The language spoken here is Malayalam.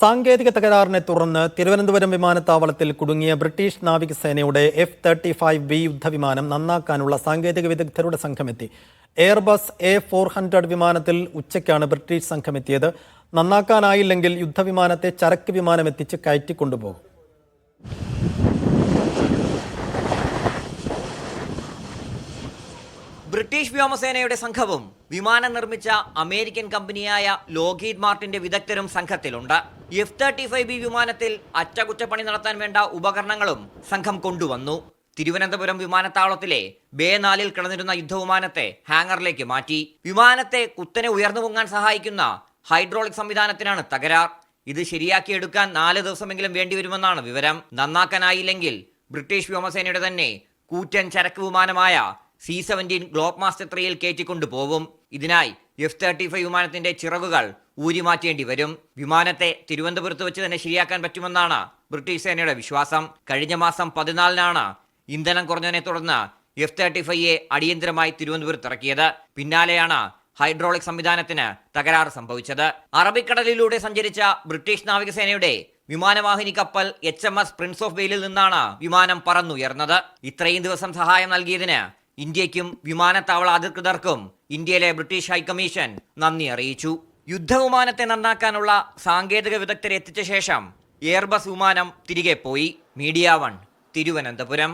സാങ്കേതിക തകരാറിനെ തുടർന്ന് തിരുവനന്തപുരം വിമാനത്താവളത്തിൽ കുടുങ്ങിയ ബ്രിട്ടീഷ് നാവികസേനയുടെ F-35B യുദ്ധവിമാനം നന്നാക്കാനുള്ള സാങ്കേതിക വിദഗ്ധരുടെ സംഘമെത്തി. എയർബസ് A400 വിമാനത്തിൽ ഉച്ചയ്ക്കാണ് ബ്രിട്ടീഷ് സംഘമെത്തിയത്. നന്നാക്കാനായില്ലെങ്കിൽ യുദ്ധവിമാനത്തെ ചരക്ക് വിമാനം എത്തിച്ച് കയറ്റിക്കൊണ്ടുപോകും. ബ്രിട്ടീഷ് വ്യോമസേനയുടെ സംഘവും വിമാനം നിർമ്മിച്ച അമേരിക്കൻ കമ്പനിയായ ലോക്ഹീഡ് മാർട്ടിന്റെ വിദഗ്ധരും സംഘത്തിലുണ്ട്. F-35B വിമാനത്തിൽ അറ്റകുറ്റപ്പണി നടത്താൻ വേണ്ട ഉപകരണങ്ങളും സംഘം കൊണ്ടുവന്നു. തിരുവനന്തപുരം വിമാനത്താവളത്തിലെ ബേ 4-ൽ കിടന്നിരുന്ന യുദ്ധവിമാനത്തെ ഹാങ്ങറിലേക്ക് മാറ്റി. വിമാനത്തെ കുത്തനെ ഉയർന്നു പൊങ്ങാൻ സഹായിക്കുന്ന ഹൈഡ്രോളിക് സംവിധാനത്തിനാണ് തകരാർ. ഇത് ശരിയാക്കിയെടുക്കാൻ 4 ദിവസമെങ്കിലും വേണ്ടിവരുമെന്നാണ് വിവരം. നന്നാക്കാനായില്ലെങ്കിൽ ബ്രിട്ടീഷ് വ്യോമസേനയുടെ തന്നെ കൂറ്റൻ ചരക്ക് വിമാനമായ C-17 ഗ്ലോബ് മാസ്റ്റർ 3-ൽ കയറ്റിക്കൊണ്ടുപോകും. ഇതിനായി F-35 വിമാനത്തിന്റെ ചിറകുകൾ ഊരിമാറ്റേണ്ടി വരും. വിമാനത്തെ തിരുവനന്തപുരത്ത് വെച്ച് തന്നെ ശരിയാക്കാൻ പറ്റുമെന്നാണ് ബ്രിട്ടീഷ് സേനയുടെ വിശ്വാസം. കഴിഞ്ഞ മാസം 14-നാണ് ഇന്ധനം കുറഞ്ഞതിനെ തുടർന്ന് F-35 അടിയന്തരമായി തിരുവനന്തപുരത്ത് ഇറക്കിയത്. പിന്നാലെയാണ് ഹൈഡ്രോളിക് സംവിധാനത്തിന് തകരാറ് സംഭവിച്ചത്. അറബിക്കടലിലൂടെ സഞ്ചരിച്ച ബ്രിട്ടീഷ് നാവികസേനയുടെ വിമാനവാഹിനി കപ്പൽ HMS പ്രിൻസ് ഓഫ് വെയിലിൽ നിന്നാണ് വിമാനം പറന്നുയർന്നത്. ഇത്രയും ദിവസം സഹായം നൽകിയതിന് ഇന്ത്യക്കും വിമാനത്താവള അധികൃതർക്കും ഇന്ത്യയിലെ ബ്രിട്ടീഷ് ഹൈക്കമ്മീഷൻ നന്ദി അറിയിച്ചു. യുദ്ധവിമാനത്തെ നന്നാക്കാനുള്ള സാങ്കേതിക വിദഗ്ധരെ എത്തിച്ച ശേഷം എയർബസ് വിമാനം തിരികെ പോയി. മീഡിയ 1 തിരുവനന്തപുരം.